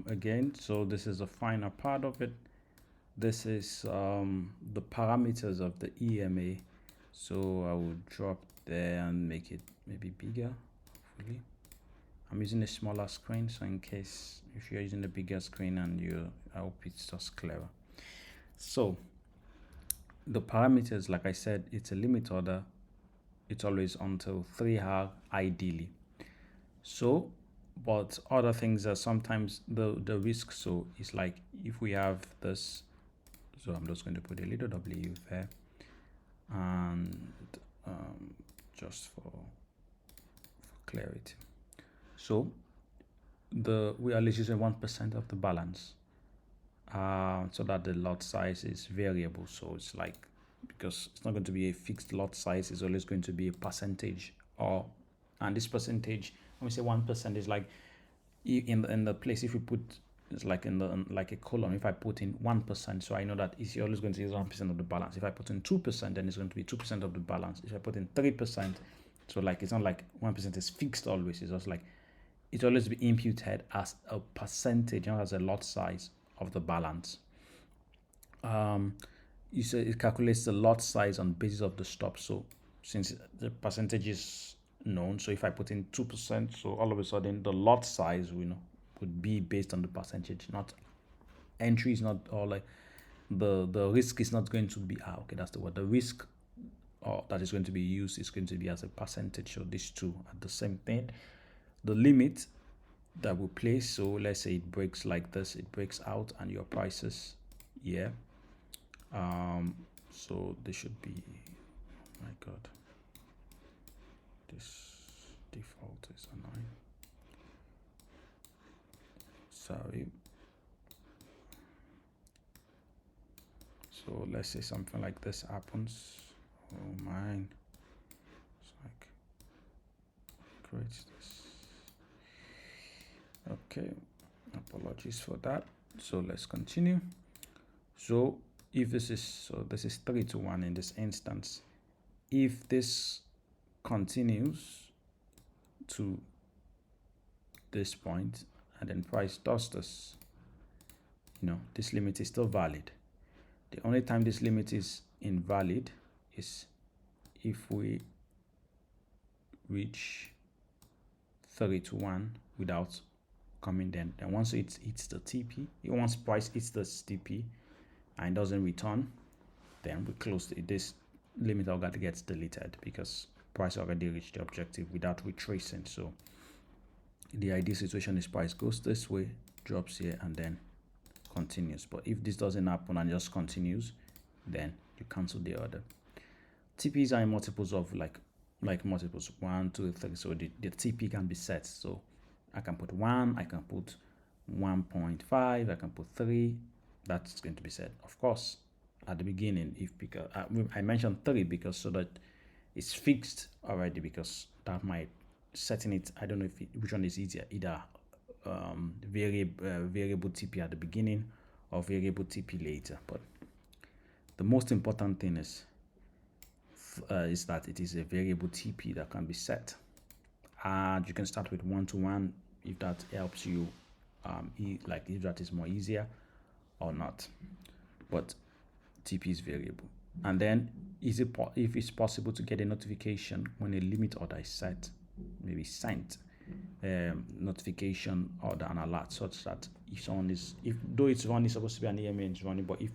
again, so this is the final part of it. This is the parameters of the EMA. So I will drop there and make it maybe bigger, hopefully. I'm using a smaller screen, so in case if you're using a bigger screen and I hope it's just clearer. So the parameters, like I said, it's a limit order. It's always until 3R ideally. So, but other things are sometimes the risk. So it's like if we have this, so I'm just going to put a little W there, and just for clarity. So we are using 1% of the balance, so that the lot size is variable. So it's like, because it's not going to be a fixed lot size, it's always going to be a percentage, and this percentage, when we say 1%, is like in the place, if we put, it's like like a column, if I put in 1%, so I know that it's always going to use 1% of the balance. If I put in 2%, then it's going to be 2% of the balance. If I put in 3%, so like it's not like 1% is fixed always, it's just like it always be imputed as a percentage, not as a lot size of the balance. You say it calculates the lot size on basis of the stop. So since the percentage is known, so if I put in 2%, so all of a sudden the lot size would be based on the percentage, not entry is not, or like the risk is not going to be okay, that's the word. The risk that is going to be used is going to be as a percentage. So these two are the same thing. The limit that we place, so let's say it breaks like this, it breaks out, and your prices here, so they should be, oh my god, this default is annoying, sorry. So let's say something like this happens. Oh mine, it's like creates this. Okay, apologies for that. So let's continue. So if this is 3-1 in this instance. If this continues to this point and then price does this, this limit is still valid. The only time this limit is invalid is if we reach 3-1 without coming then. And once it hits the TP, once price hits the TP and doesn't return, then we close this limit order gets deleted because price already reached the objective without retracing. So the ideal situation is price goes this way, drops here, and then continues. But if this doesn't happen and just continues, then you cancel the order. TPs are in multiples of like multiples 1, 2, 3. So the TP can be set. So I can put 1, I can put 1.5, I can put 3. That's going to be set. Of course, at the beginning, because I mentioned 3 because so that it's fixed already, because that might setting it, I don't know which one is easier, either variable TP at the beginning or variable TP later. But the most important thing is that it is a variable TP that can be set, and you can start with 1-to-1 if that helps you, like if that is more easier or not. But TP is variable. And then if it's possible to get a notification when a limit order is set, maybe sent notification or an alert, such that if someone is, though it's running, supposed to be an EMA, it's running, but if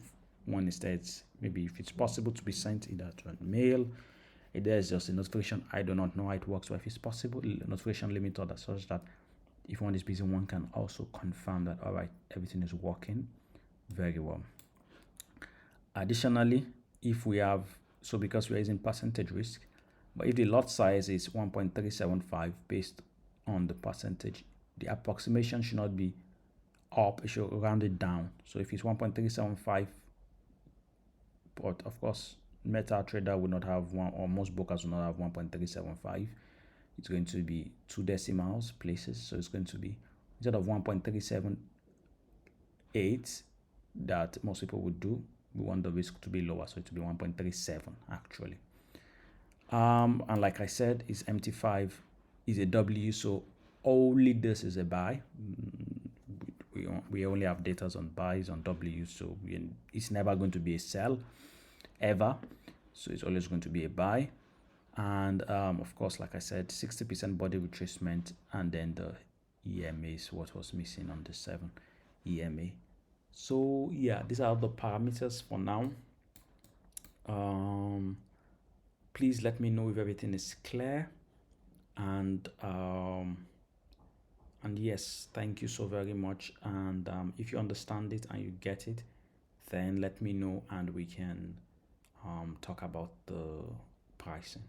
one instead, maybe if it's possible to be sent either to a mail, there's just a notification. I do not know how it works, but if it's possible, a notification limit order, such that if one is busy, one can also confirm that, all right, everything is working very well. Additionally, if we have, so because we are using percentage risk, but if the lot size is 1.375 based on the percentage, the approximation should not be up, it should round it down. So if it's 1.375, but of course, MetaTrader will not have one, or most brokers will not have 1.375. It's going to be 2 decimals places. So it's going to be, instead of 1.378 that most people would do, we want the risk to be lower, so it will be 1.37 actually. And like I said, is MT5 is a W, so only this is a buy we only have data on buys on W, so it's never going to be a sell ever, so it's always going to be a buy. And of course, like I said, 60% body retracement, and then the EMA is what was missing on the 7 EMA. So yeah, these are the parameters for now. Please let me know if everything is clear, and yes, thank you so very much. And if you understand it and you get it, then let me know and we can talk about the pricing.